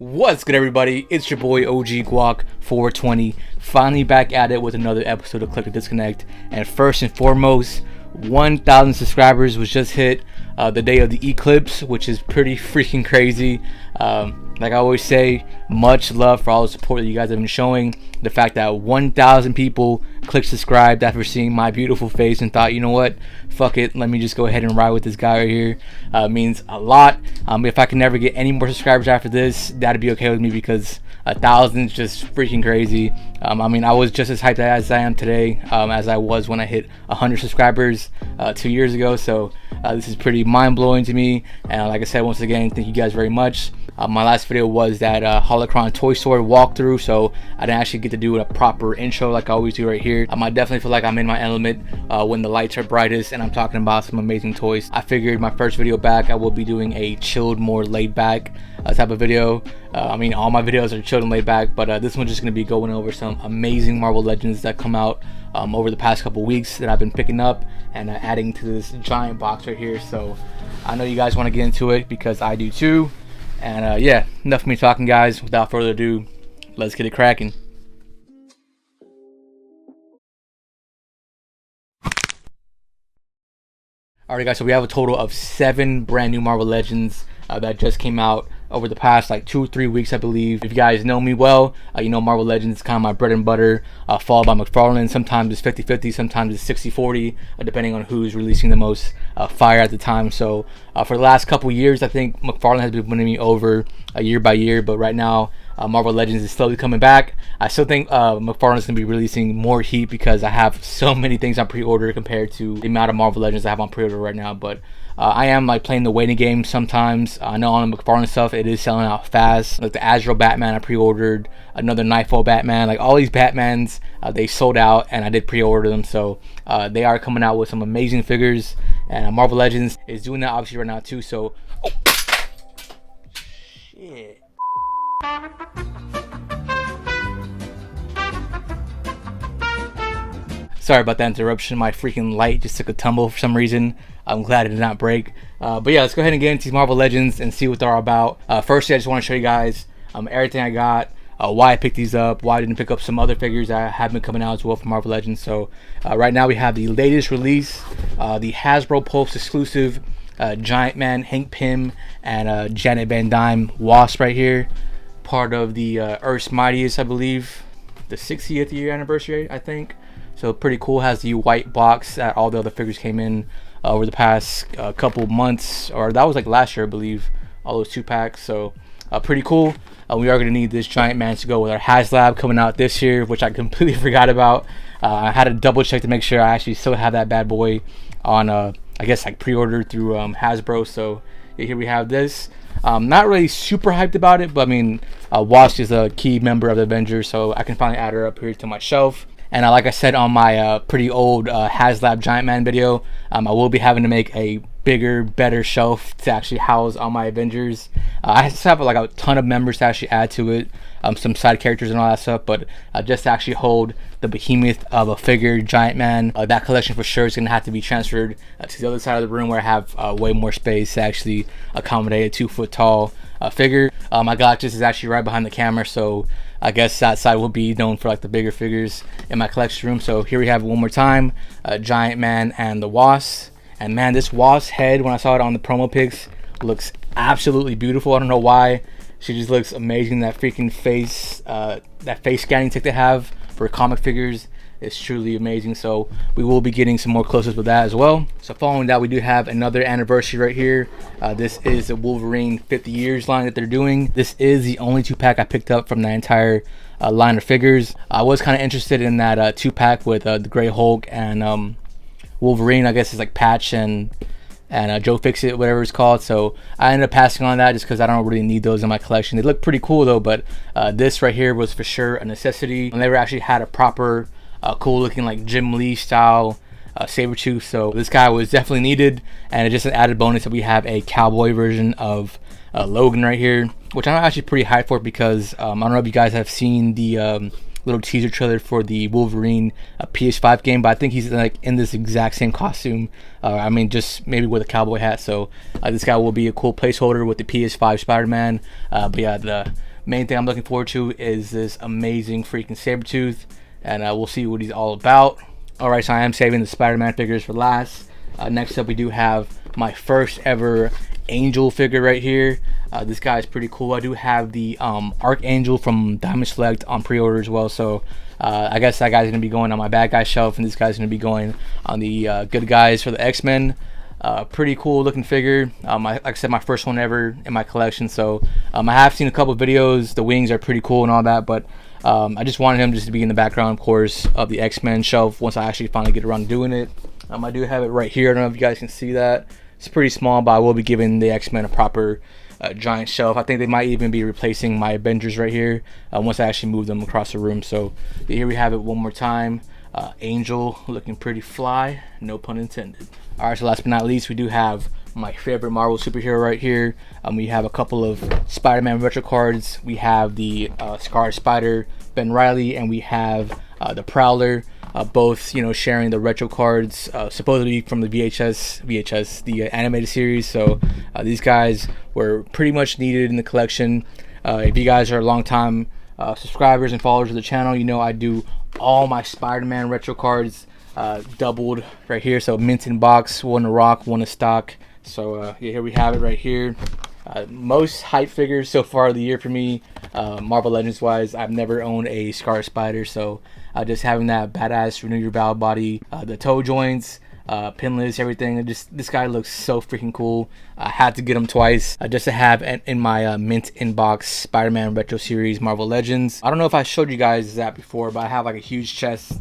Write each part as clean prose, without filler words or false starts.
What's good, everybody? It's your boy OG Guac 420, finally back at it with another episode of Click to Disconnect. And first and foremost, 1,000 subscribers was just hit the day of the eclipse, which is pretty freaking crazy. Like I always say, much love for all the support that you guys have been showing. The fact that 1,000 people clicked subscribe after seeing my beautiful face and thought, you know what, fuck it, let me just go ahead and ride with this guy right here, means a lot. If I can never get any more subscribers after this, that'd be okay with me, because 1,000 is just freaking crazy. I mean, I was just as hyped as I am today as I was when I hit 100 subscribers 2 years ago. So this is pretty mind-blowing to me, and like I said, once again, thank you guys very much. My last video was that Holocron Toy Store walkthrough, so I didn't actually get to do a proper intro like I always do right here. I definitely feel like I'm in my element when the lights are brightest and I'm talking about some amazing toys. I figured my first video back, I will be doing a chilled, more laid back type of video. I mean, all my videos are chilled and laid back, but this one's just going to be going over some amazing Marvel Legends that come out over the past couple weeks that I've been picking up and adding to this giant box right here. So I know you guys want to get into it, because I do too. And yeah, enough of me talking, guys. Without further ado, let's get it cracking. Alright guys, so we have a total of 7 brand new Marvel Legends that just came out over the past like 2 or 3 weeks, I believe. If you guys know me well, you know Marvel Legends is kind of my bread and butter, followed by McFarlane. Sometimes it's 50-50, sometimes it's 60-40, depending on who's releasing the most fire at the time. So for the last couple years, I think McFarlane has been winning me over year by year, but right now Marvel Legends is slowly coming back. I still think McFarlane is going to be releasing more heat, because I have so many things on pre-order compared to the amount of Marvel Legends I have on pre-order right now. But I am like playing the waiting game sometimes. I know on the McFarlane stuff it is selling out fast. Like the Azrael Batman I pre-ordered, another Nightfall Batman, like all these Batmans they sold out, and I did pre-order them. So they are coming out with some amazing figures, and Marvel Legends is doing that obviously right now too. So shit. Sorry about that interruption. My freaking light just took a tumble for some reason. I'm glad it did not break. But yeah, let's go ahead and get into these Marvel Legends and see what they're all about. Firstly, I just want to show you guys everything I got, why I picked these up, why I didn't pick up some other figures that have been coming out as well for Marvel Legends. So right now we have the latest release, the Hasbro Pulse exclusive Giant Man, Hank Pym, and Janet Van Dyne Wasp right here. Part of the Earth's Mightiest, I believe, the 60th year anniversary, I think. So pretty cool. Has the white box that all the other figures came in over the past couple months, or that was like last year, I believe, all those 2-packs. So pretty cool. We are going to need this Giant Man to go with our HasLab coming out this year, which I completely forgot about. I had to double check to make sure I actually still have that bad boy on I guess like pre-ordered through Hasbro. So yeah, here we have this. Not really super hyped about it, but I mean, Wasp is a key member of the Avengers, so I can finally add her up here to my shelf. And like I said on my pretty old HasLab Giant Man video, I will be having to make a bigger, better shelf to actually house all my Avengers. I just have like a ton of members to actually add to it, some side characters and all that stuff, but just to actually hold the behemoth of a figure, Giant Man, that collection for sure is going to have to be transferred to the other side of the room, where I have way more space to actually accommodate a 2-foot tall figure. My Galactus is actually right behind the camera, so I guess that side will be known for like the bigger figures in my collection room. So here we have it one more time, Giant Man and the Wasp. And man, this Wasp head, when I saw it on the promo pics, looks absolutely beautiful. I don't know why. She just looks amazing. That freaking face, that face scanning tech they have for comic figures is truly amazing. So we will be getting some more close-ups with that as well. So following that, we do have another anniversary right here. This is the Wolverine 50 years line that they're doing. This is the only 2-pack I picked up from the entire line of figures. I was kind of interested in that 2-pack with the Gray Hulk and Wolverine. I guess it's like Patch and Joe Fixit, whatever it's called. So I ended up passing on that just because I don't really need those in my collection. They look pretty cool though, but this right here was for sure a necessity. I never actually had a proper cool looking like Jim Lee style Sabertooth, so this guy was definitely needed. And just an added bonus that we have a cowboy version of Logan right here, which I'm actually pretty hyped for, because I don't know if you guys have seen the little teaser trailer for the Wolverine PS5 game, but I think he's like in this exact same costume. I mean, just maybe with a cowboy hat. So this guy will be a cool placeholder with the PS5 Spider-Man. But yeah, the Main thing I'm looking forward to is this amazing freaking Sabertooth, and we'll see what he's all about. Alright, so I am saving the Spider-Man figures for last. Next up, we do have my first ever Angel figure right here. This guy is pretty cool. I do have the Archangel from Diamond Select on pre-order as well, so I guess that guy's gonna be going on my bad guy shelf, and this guy's gonna be going on the good guys for the X-Men. Pretty cool looking figure. Like I said, my first one ever in my collection, so I have seen a couple of videos. The wings are pretty cool and all that, but I just wanted him just to be in the background, of course, of the X-Men shelf once I actually finally get around to doing it. I do have it right here. I don't know if you guys can see that. It's pretty small, but I will be giving the X-Men a proper giant shelf. I think they might even be replacing my Avengers right here once I actually move them across the room. So here we have it one more time. Angel looking pretty fly, no pun intended. Alright, so last but not least, we do have my favorite Marvel superhero right here. We have a couple of Spider-Man retro cards. We have the Scarlet Spider, Ben Reilly, and we have the Prowler. Both, you know, sharing the retro cards, supposedly from the VHS, the animated series. So these guys were pretty much needed in the collection. If you guys are long-time subscribers and followers of the channel, you know I do all my Spider-Man retro cards doubled right here. So mint in box, one to rock, one to stock. So yeah, here we have it right here. Most hype figures so far of the year for me, Marvel Legends wise. I've never owned a Scarlet Spider, so just having that badass renew your battle body, the toe joints, pinless, everything. This guy looks so freaking cool. I had to get him twice just to have in my mint inbox Spider-Man Retro Series Marvel Legends. I don't know if I showed you guys that before, but I have like a huge chest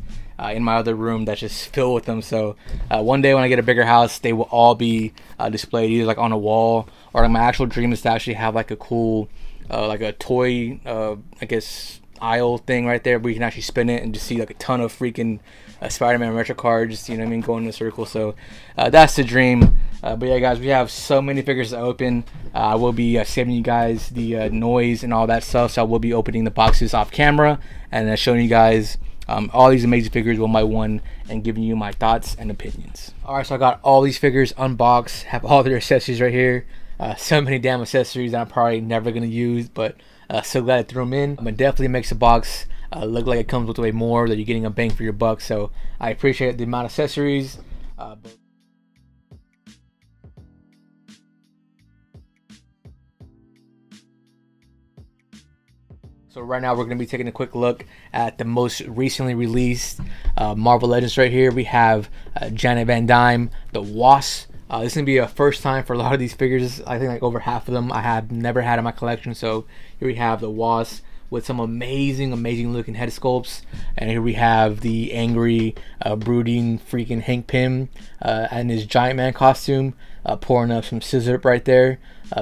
in my other room that's just filled with them. So one day when I get a bigger house, they will all be displayed either like on a wall, or like my actual dream is to actually have like a cool like a toy I guess aisle thing right there where you can actually spin it and just see like a ton of freaking Spider-Man retro cards, you know what I mean, going in a circle. So that's the dream. But yeah, guys, we have so many figures to open. I will be saving you guys the noise and all that stuff, so I will be opening the boxes off camera and showing you guys all these amazing figures one by one and giving you my thoughts and opinions. Alright, so I got all these figures unboxed, have all their accessories right here. So many damn accessories that I'm probably never going to use, but so glad I threw them in. It definitely makes the box look like it comes with way more, that you're getting a bang for your buck. So I appreciate the amount of accessories. So right now we're going to be taking a quick look at the most recently released Marvel Legends right here. We have Janet Van Dyne, the Wasp. This is going to be a first time for a lot of these figures. I think like over half of them I have never had in my collection. So here we have the Wasp with some amazing looking head sculpts. And here we have the angry, brooding freaking Hank Pym and his Giant Man costume, pouring up some scissor right there.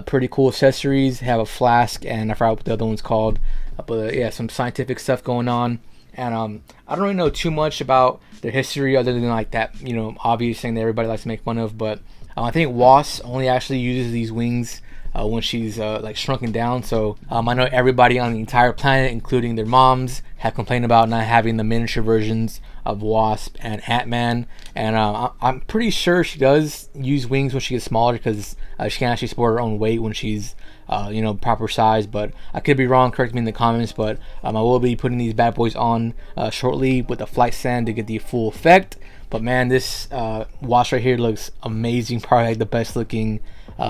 Pretty cool accessories. Have a flask, and I forgot what the other one's called. But yeah, some scientific stuff going on. And I don't really know too much about their history other than like that, you know, obvious thing that everybody likes to make fun of. But I think Wasp only actually uses these wings when she's like shrunken down. So I know everybody on the entire planet, including their moms, have complained about not having the miniature versions of Wasp and Ant-Man. And I'm pretty sure she does use wings when she gets smaller, because she can actually support her own weight when she's you know, proper size. But I could be wrong, correct me in the comments. But I will be putting these bad boys on shortly with the flight stand to get the full effect. But man, this Wasp right here looks amazing. Probably like the best looking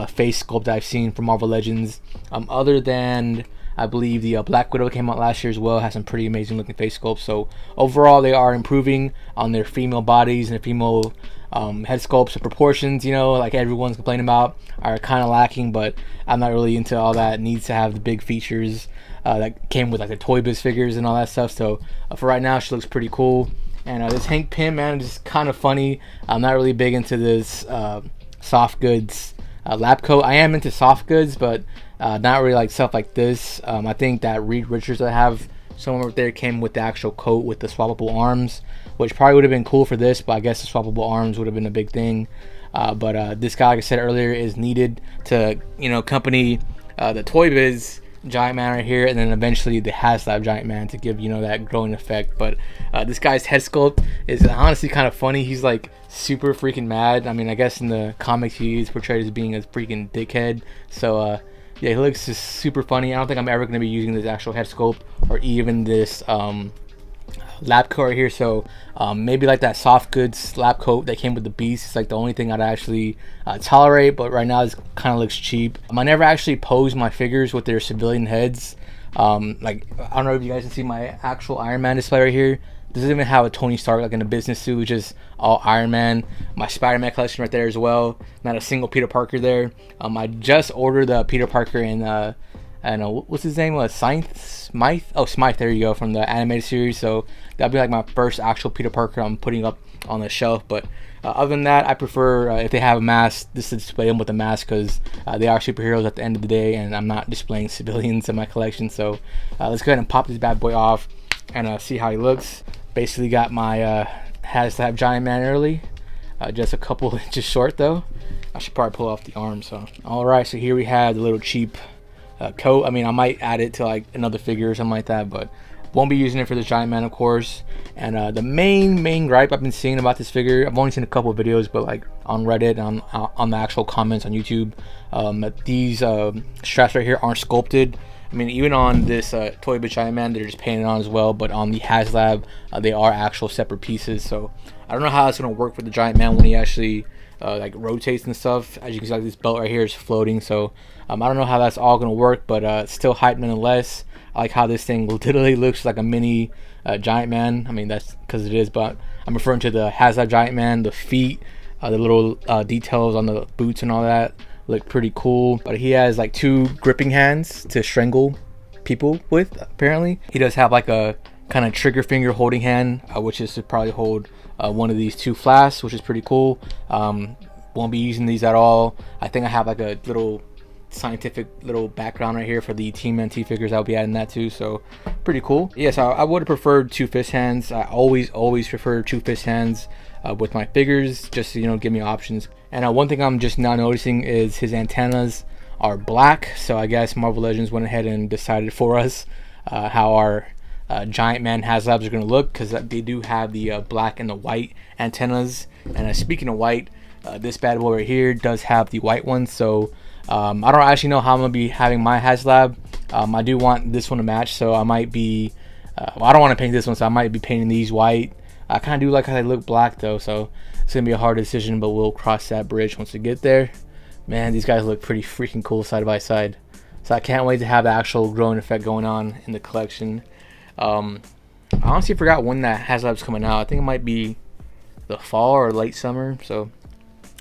face sculpt I've seen from Marvel Legends, other than I believe the Black Widow came out last year as well. Has some pretty amazing looking face sculpts. So overall, they are improving on their female bodies and their female head sculpts and proportions. You know, like everyone's complaining about, are kind of lacking. But I'm not really into all that. It needs to have the big features that came with like the Toy Biz figures and all that stuff. So for right now, she looks pretty cool. And this Hank Pym, man, is kind of funny. I'm not really big into this soft goods lab coat. I am into soft goods, but not really like stuff like this. I think that Reed Richards that I have somewhere up there came with the actual coat with the swappable arms, which probably would have been cool for this, but I guess the swappable arms would have been a big thing. But this guy, like I said earlier, is needed to, you know, accompany the Toy Biz Giant Man right here, and then eventually the HasLab Giant Man to give, you know, that growing effect. But this guy's head sculpt is honestly kind of funny. He's like super freaking mad. I mean, I guess in the comics he's portrayed as being a freaking dickhead. So Yeah, he looks just super funny. I don't think I'm ever going to be using this actual head sculpt or even this lab coat right here. So maybe like that soft goods lab coat that came with the Beast. It's like the only thing I'd actually tolerate, but right now it kind of looks cheap. I never actually pose my figures with their civilian heads. Like, I don't know if you guys can see my actual Iron Man display right here. This doesn't even have a Tony Stark like in a business suit, just all Iron Man. My Spider-Man collection right there as well. Not a single Peter Parker there. I just ordered the Peter Parker in I don't know, what's his name? Smythe? Oh, Smythe, there you go, from the animated series. So that'll be like my first actual Peter Parker I'm putting up on the shelf. But other than that, I prefer if they have a mask, just to display them with a mask, because they are superheroes at the end of the day, and I'm not displaying civilians in my collection. So let's go ahead and pop this bad boy off and see how he looks. Basically got my HasLab Giant Man early, just a couple inches short though. I should probably pull off the arm. So alright, so here we have the little cheap coat. I mean, I might add it to like another figure or something like that, but won't be using it for this Giant Man, of course. And the main gripe I've been seeing about this figure, I've only seen a couple of videos, but like on Reddit and on the actual comments on YouTube, that these straps right here aren't sculpted. I mean, even on this Toy Biz Giant Man, they're just painted on as well, but on the HasLab, they are actual separate pieces. So I don't know how it's going to work with the Giant Man when he actually like rotates and stuff. As you can see, like, this belt right here is floating, so I don't know how that's all going to work, but still hype nonetheless. I like how this thing literally looks like a mini Giant Man. I mean, that's because it is, but I'm referring to the HasLab Giant Man. The feet, the little details on the boots and all that look pretty cool. But he has like 2 gripping hands to strangle people with, apparently. He does have like a kind of trigger finger holding hand, which is to probably hold one of these 2 flasks, which is pretty cool. Won't be using these at all. I think I have like a little scientific little background right here for the Team NT figures. I'll be adding that too, so pretty cool. Yes, I would have preferred 2 fist hands. I always prefer 2 fist hands with my figures, just to, you know, give me options. And one thing I'm just now noticing is his antennas are black, so I guess Marvel Legends went ahead and decided for us how our Giant Man HasLabs are going to look, because they do have the black and the white antennas. And speaking of white, this bad boy right here does have the white one, so I don't actually know how I'm going to be having my HasLab. I do want this one to match, so I might be well, I don't want to paint this one, so I might be painting these white. I kind of do like how they look black though, so it's going to be a hard decision, but we'll cross that bridge once we get there. Man, these guys look pretty freaking cool side by side, so I can't wait to have the actual growing effect going on in the collection. I honestly forgot when that HasLab's coming out. I think it might be the fall or late summer, so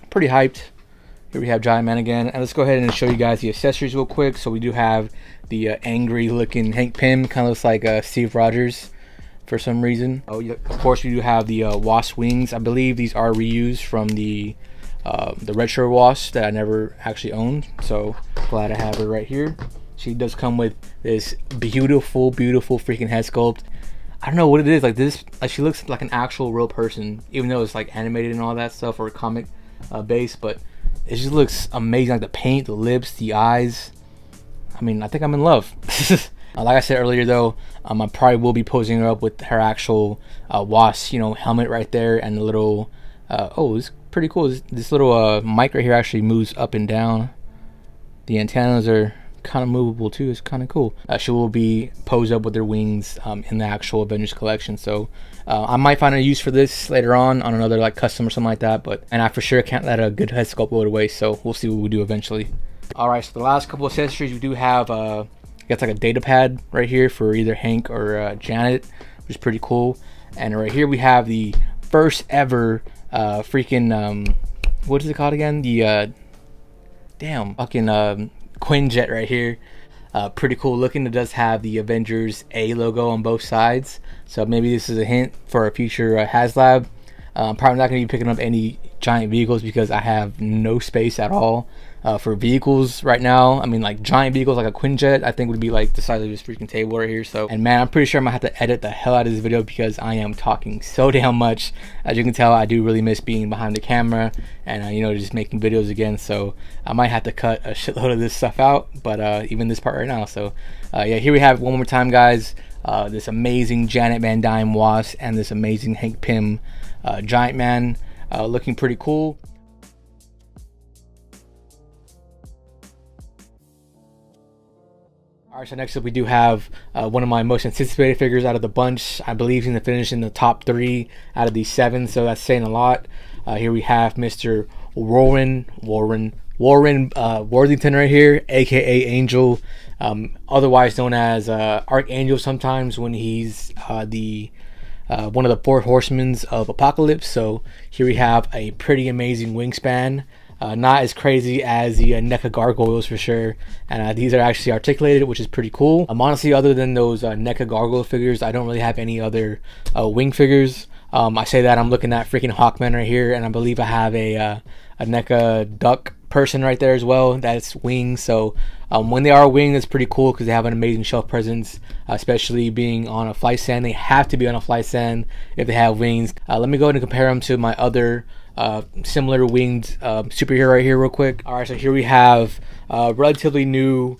pretty hyped. Here we have Giant Man again, and let's go ahead and show you guys the accessories real quick. So we do have the angry looking Hank Pym, kind of looks like Steve Rogers for some reason. Oh, yeah, of course we do have the Wasp wings. I believe these are reused from the retro Wasp that I never actually owned, so glad I have her right here. She does come with this beautiful freaking head sculpt. I don't know what it is, like this, like she looks like an actual real person, even though it's like animated and all that stuff, or comic based, but it just looks amazing. Like the paint, the lips, the eyes. I mean, I think I'm in love. Like I said earlier though, I probably will be posing her up with her actual Wasp, you know, helmet right there, and the little oh, it's pretty cool. This little mic right here actually moves up and down. The antennas are kind of movable too. It's kind of cool. She will be posed up with her wings in the actual Avengers collection, so I might find a use for this later on another like custom or something like that, but and I for sure can't let a good head sculpt go to waste, so we'll see what we do eventually. Alright, so the last couple of accessories we do have got like a data pad right here for either Hank or Janet, which is pretty cool. And right here we have the first ever freaking what is it called again, the damn fucking Quinjet right here. Pretty cool looking. It does have the Avengers A logo on both sides, so maybe this is a hint for a future HasLab. I'm probably not going to be picking up any giant vehicles because I have no space at all for vehicles right now. I mean, like giant vehicles like a Quinjet I think would be like the size of this freaking table right here. So, and man, I'm pretty sure I'm gonna have to edit the hell out of this video because I am talking so damn much. As you can tell, I do really miss being behind the camera and you know, just making videos again, so I might have to cut a shitload of this stuff out, but even this part right now. So yeah, here we have one more time, guys, this amazing Janet Van Dyne Wasp and this amazing Hank Pym Giant Man, looking pretty cool. All right, so next up we do have one of my most anticipated figures out of the bunch. I believe he's going to finish in the top 3 out of these 7, so that's saying a lot. Here we have Mr. Warren Worthington right here, aka Angel, otherwise known as Archangel sometimes when he's the one of the 4 horsemen of Apocalypse. So here we have a pretty amazing wingspan. Not as crazy as the NECA gargoyles for sure, and these are actually articulated, which is pretty cool. Honestly, other than those NECA gargoyle figures, I don't really have any other wing figures. I say that I'm looking at freaking Hawkman right here, and I believe I have a NECA duck person right there as well. That's wings. So when they are winged, it's pretty cool because they have an amazing shelf presence, especially being on a flight stand. They have to be on a flight stand if they have wings. Let me go ahead and compare them to my other similar winged superhero right here real quick. All right, so here we have a relatively new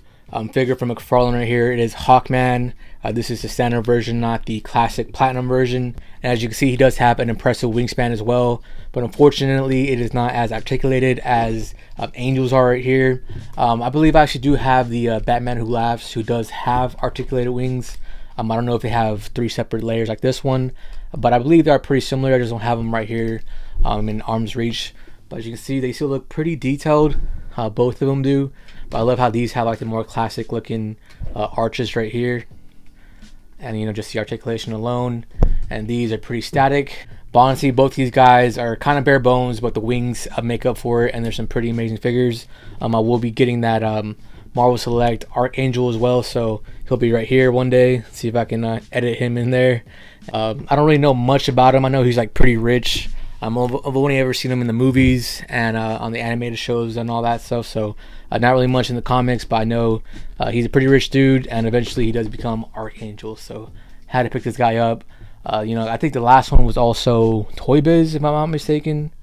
figure from McFarlane right here. It is Hawkman. This is the standard version, not the classic platinum version. And as you can see, he does have an impressive wingspan as well, but unfortunately it is not as articulated as Angels are right here. I believe I actually do have the Batman Who Laughs, who does have articulated wings. I don't know if they have 3 separate layers like this one, but I believe they are pretty similar. I just don't have them right here in arm's reach. But as you can see, they still look pretty detailed. Both of them do. But I love how these have like the more classic looking arches right here, and you know, just the articulation alone. And these are pretty static. But honestly, both these guys are kind of bare bones, but the wings make up for it, and there's some pretty amazing figures. I will be getting that Marvel Select Archangel as well, so he'll be right here one day. See if I can edit him in there. I don't really know much about him. I know he's like pretty rich. I've only ever seen him in the movies and on the animated shows and all that stuff, so not really much in the comics, but I know he's a pretty rich dude, and eventually he does become Archangel, so had to pick this guy up. You know, I think the last one was also Toy Biz, if I'm not mistaken,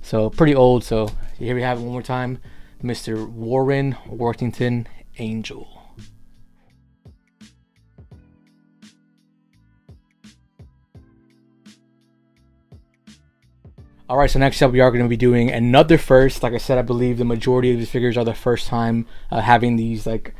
so pretty old. So here we have it one more time, Mr. Warren Worthington Angel. Alright, so next up we are going to be doing another first. Like I said, I believe the majority of these figures are the first time having these like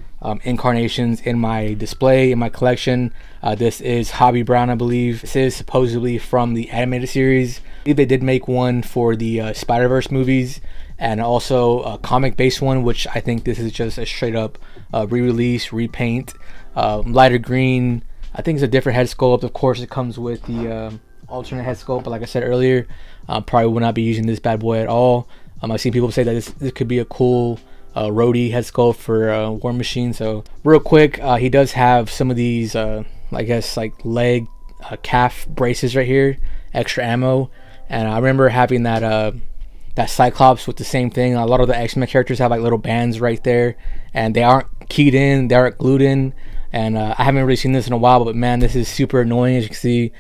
incarnations in my display, in my collection. This is Hobie Brown, I believe. This is supposedly from the animated series. I believe they did make one for the Spider-Verse movies, and also a comic-based one, which I think this is just a straight-up re-release, repaint, lighter green. I think it's a different head sculpt. Of course, it comes with the alternate head sculpt, but like I said earlier, probably will not be using this bad boy at all. I've seen people say that this could be a cool roadie head sculpt for War Machine. So real quick, he does have some of these I guess like leg calf braces right here, extra ammo. And I remember having that that Cyclops with the same thing. A lot of the X-Men characters have like little bands right there, and they aren't keyed in, they aren't glued in. And I haven't really seen this in a while, but man, this is super annoying. As you can see,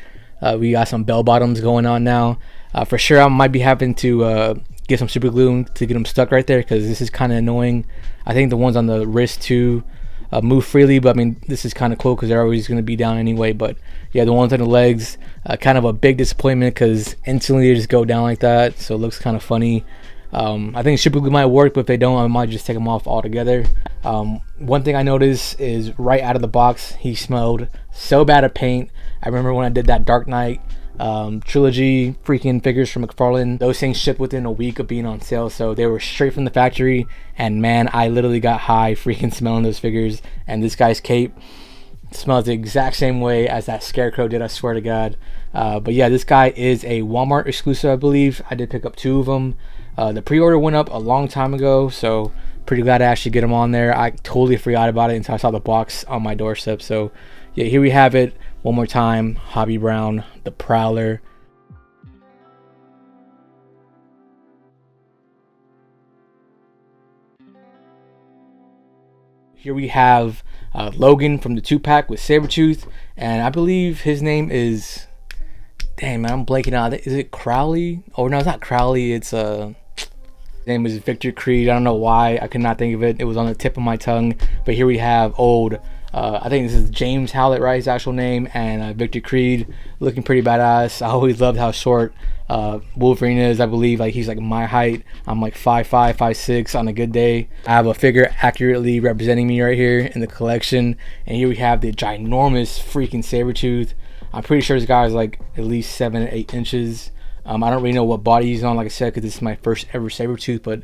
we got some bell bottoms going on now. For sure, I might be having to get some super glue to get them stuck right there, because this is kind of annoying. I think the ones on the wrist too move freely, but I mean, this is kind of cool because they're always going to be down anyway. But yeah, the ones on the legs, kind of a big disappointment because instantly they just go down like that, so it looks kind of funny. I think super glue might work, but if they don't, I might just take them off altogether. One thing I noticed is right out of the box, he smelled so bad of paint. I remember when I did that Dark Knight trilogy freaking figures from McFarlane, those things shipped within a week of being on sale, so they were straight from the factory, and man, I literally got high freaking smelling those figures. And this guy's cape smells the exact same way as that Scarecrow did, I swear to God. But yeah, this guy is a Walmart exclusive, I believe. I did pick up 2 of them. The pre-order went up a long time ago, so pretty glad to actually get them on there. I totally forgot about it until I saw the box on my doorstep. So yeah, here we have it one more time, Hobie Brown, the Prowler. Here we have Logan from the 2-pack with Sabertooth, and I believe his name is, dang man, I'm blanking out. Is it Crowley? Oh no, it's not Crowley. It's his name is Victor Creed. I don't know why I could not think of it. It was on the tip of my tongue. But here we have old I think this is James Howlett, right, his actual name, and Victor Creed, looking pretty badass. I always loved how short Wolverine is. I believe like he's like my height. I'm like 5'5", 5'6" on a good day. I have a figure accurately representing me right here in the collection, and here we have the ginormous freaking Sabertooth. I'm pretty sure this guy is like at least 7 or 8 inches. I don't really know what body he's on, like I said, because this is my first ever Sabertooth, but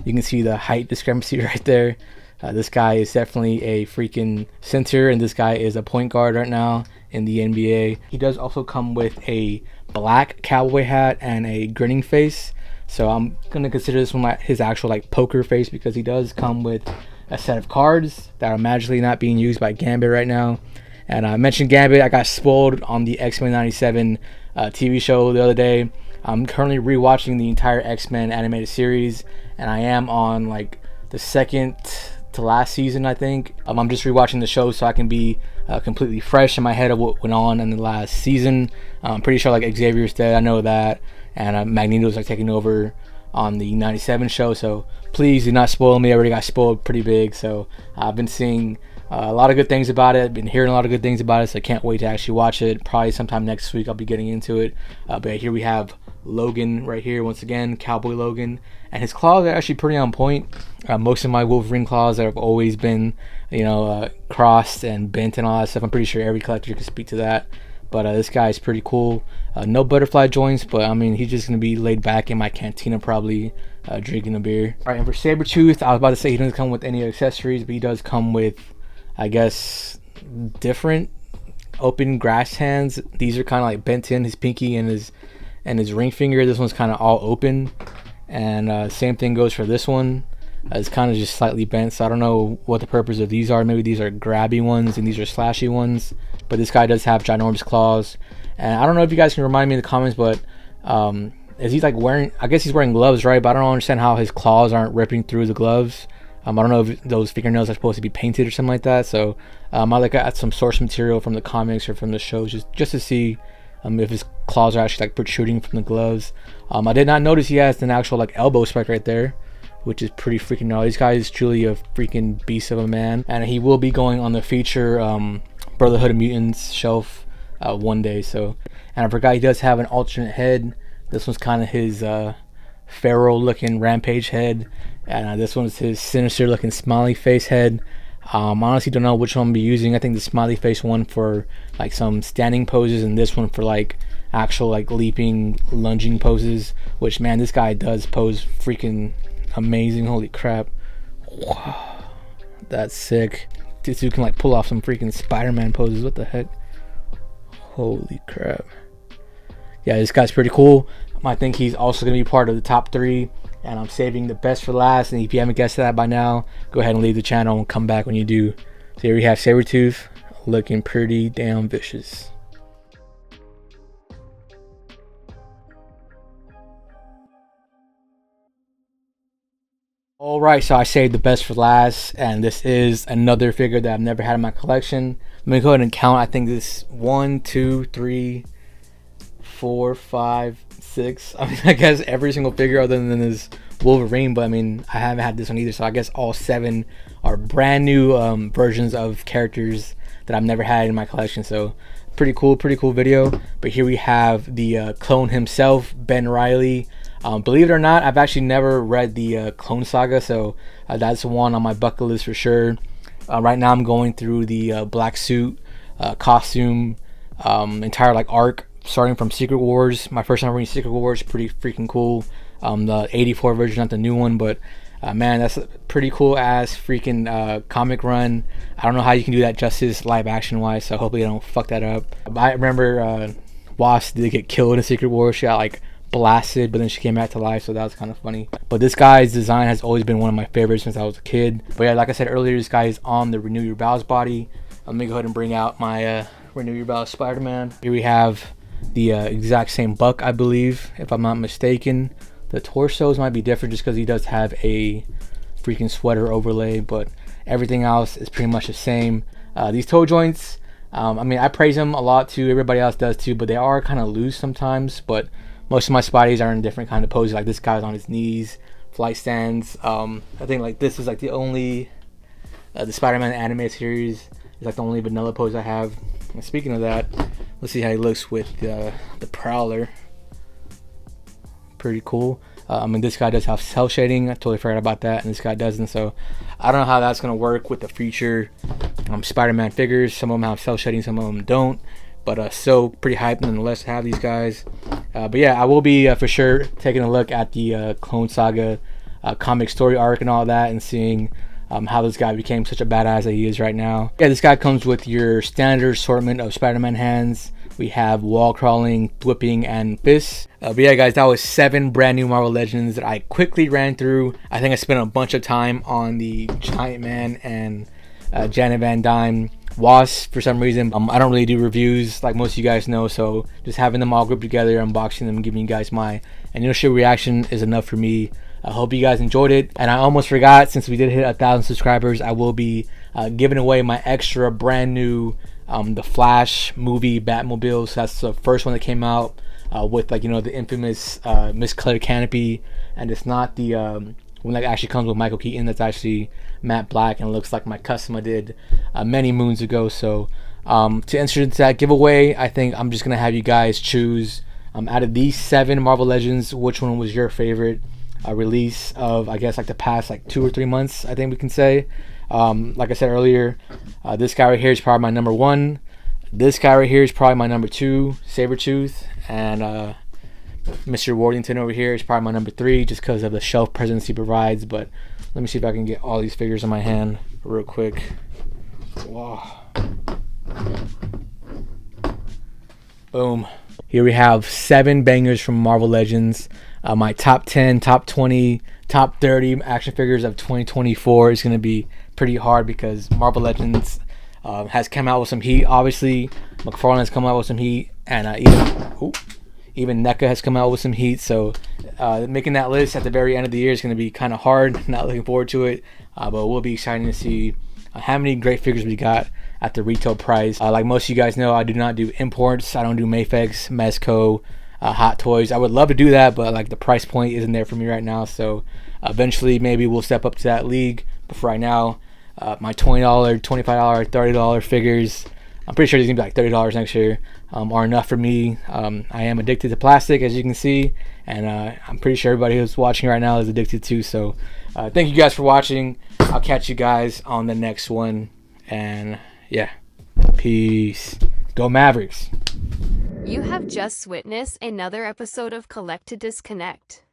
you can see the height discrepancy right there. This guy is definitely a freaking center, and this guy is a point guard right now in the NBA. He does also come with a black cowboy hat and a grinning face, so I'm gonna consider this one his actual like poker face, because he does come with a set of cards that are magically not being used by Gambit right now. And I mentioned Gambit. I got spoiled on the X-Men 97 TV show the other day. I'm currently rewatching the entire X-Men animated series, and I am on like the second to last season, I think. I'm just rewatching the show so I can be completely fresh in my head of what went on in the last season. I'm pretty sure like Xavier's dead, I know that, and Magneto's like taking over on the 97 show, so please do not spoil me. I already got spoiled pretty big, so I've been seeing a lot of good things about it. I've been hearing a lot of good things about it, so I can't wait to actually watch it. Probably sometime next week I'll be getting into it. But here we have Logan right here, once again, Cowboy Logan, and his claws are actually pretty on point. Most of my Wolverine claws have always been, crossed and bent and all that stuff. I'm pretty sure every collector can speak to that. But this guy is pretty cool. No butterfly joints, but I mean, he's just gonna be laid back in my cantina, probably drinking a beer. All right, and for Sabertooth, I was about to say he doesn't come with any accessories, but he does come with, I guess, different open grass hands. These are kind of like bent in, his pinky and his ring finger. This one's kind of all open, and same thing goes for this one. It's kind of just slightly bent, so I don't know what the purpose of these are. Maybe these are grabby ones and these are slashy ones, but this guy does have ginormous claws. And I don't know if you guys can remind me in the comments, but is he like wearing, I guess he's wearing gloves, right? But I don't understand how his claws aren't ripping through the gloves. I don't know if those fingernails are supposed to be painted or something like that. So I like at some source material from the comics or from the shows, just to see if his claws are actually like protruding from the gloves. I did not notice he has an actual like elbow spike right there, which is pretty freaking gnarly. This guy is truly a freaking beast of a man, and he will be going on the feature Brotherhood of Mutants shelf one day. So, and I forgot he does have an alternate head. This one's kind of his Pharaoh looking Rampage head, and this one's his sinister looking smiley face head. Honestly don't know which one I'll be using. I think the smiley face one for like some standing poses, and this one for like actual like leaping, lunging poses, which, man, this guy does pose freaking amazing. Holy crap. Wow, that's sick. This dude can like pull off some freaking Spider-Man poses. What the heck? Holy crap. Yeah, this guy's pretty cool. I think he's also going to be part of the top 3, and I'm saving the best for last. And if you haven't guessed that by now, go ahead and leave the channel and come back when you do. So here we have Sabertooth, looking pretty damn vicious. Alright, so I saved the best for last, and this is another figure that I've never had in my collection. Let me go ahead and count. I think this 1, 2, 3, 4, 5, 6. I mean, I guess every single figure other than this Wolverine, but I mean, I haven't had this one either, so I guess all 7 are brand new versions of characters that I've never had in my collection. So pretty cool video. But here we have the clone himself, Ben Reilly. Believe it or not, I've actually never read the Clone Saga, so that's one on my bucket list for sure. Right now I'm going through the black suit costume entire like arc, starting from Secret Wars. My first time reading Secret Wars, pretty freaking cool. The 84 version, not the new one, but man, that's a pretty cool ass freaking comic run. I don't know how you can do that justice live action wise, so hopefully I don't fuck that up. I remember Wasp did get killed in Secret Wars. She got like blasted, but then she came back to life, so that was kind of funny. But this guy's design has always been one of my favorites since I was a kid. But yeah, like I said earlier, this guy is on the Renew Your Vows body. Let me go ahead and bring out my Renew Your Vows Spider-Man. Here we have the exact same buck, I believe, if I'm not mistaken. The torsos might be different just because he does have a freaking sweater overlay, but everything else is pretty much the same. These toe joints, I mean, I praise them a lot too, everybody else does too, but they are kind of loose sometimes. But most of my Spideys are in different kind of poses. Like this guy's on his knees, flight stands. I think like this is like the only the Spider-Man anime series It's like the only vanilla pose I have. And speaking of that, let's see how he looks with the Prowler. Pretty cool. I mean, this guy does have cell shading. I totally forgot about that, and this guy doesn't. So I don't know how that's gonna work with the future Spider-Man figures. Some of them have cell shading, some of them don't. But still pretty hyped nonetheless to have these guys. But yeah, I will be for sure taking a look at the Clone Saga comic story arc and all that, and seeing how this guy became such a badass that he is right now. Yeah, this guy comes with your standard assortment of Spider-Man hands. We have wall crawling, flipping, and fists. But yeah, guys, that was 7 brand new Marvel Legends that I quickly ran through. I think I spent a bunch of time on the Giant Man and Janet Van Dyne Wasp for some reason. I don't really do reviews like most of you guys know, so just having them all grouped together, unboxing them, and giving you guys my initial reaction is enough for me. I hope you guys enjoyed it. And I almost forgot, since we did hit 1,000 subscribers, I will be giving away my extra brand new the Flash movie Batmobile. So that's the first one that came out with, like, you know, the infamous miscolored canopy, and it's not the one that actually comes with Michael Keaton. That's actually matte black and looks like my custom I did many moons ago. So to enter into that giveaway, I think I'm just gonna have you guys choose out of these 7 Marvel Legends, which one was your favorite release of, I guess, like the past like 2 or 3 months, I think we can say. Like I said earlier, this guy right here is probably my number 1. This guy right here is probably my number 2, Sabertooth, and Mr. Worthington over here is probably my number 3, just because of the shelf presence he provides. But let me see if I can get all these figures in my hand real quick. Wow. Boom. Here we have 7 bangers from Marvel Legends. My top 10, top 20, top 30 action figures of 2024 is going to be pretty hard, because Marvel Legends has come out with some heat. Obviously, McFarlane has come out with some heat, and even NECA has come out with some heat. So making that list at the very end of the year is going to be kind of hard. Not looking forward to it, but it will be exciting to see how many great figures we got at the retail price. Like most of you guys know, I do not do imports. I don't do Mayfex, Mezco, Hot Toys. I would love to do that, but like the price point isn't there for me right now. So eventually maybe we'll step up to that league. But for right now, my $20, $25, $30 figures, I'm pretty sure these gonna be like $30 next year, are enough for me. I am addicted to plastic, as you can see, and I'm pretty sure everybody who's watching right now is addicted too. So thank you guys for watching. I'll catch you guys on the next one, and yeah, peace. Go Mavericks. You have just witnessed another episode of Collect to Disconnect.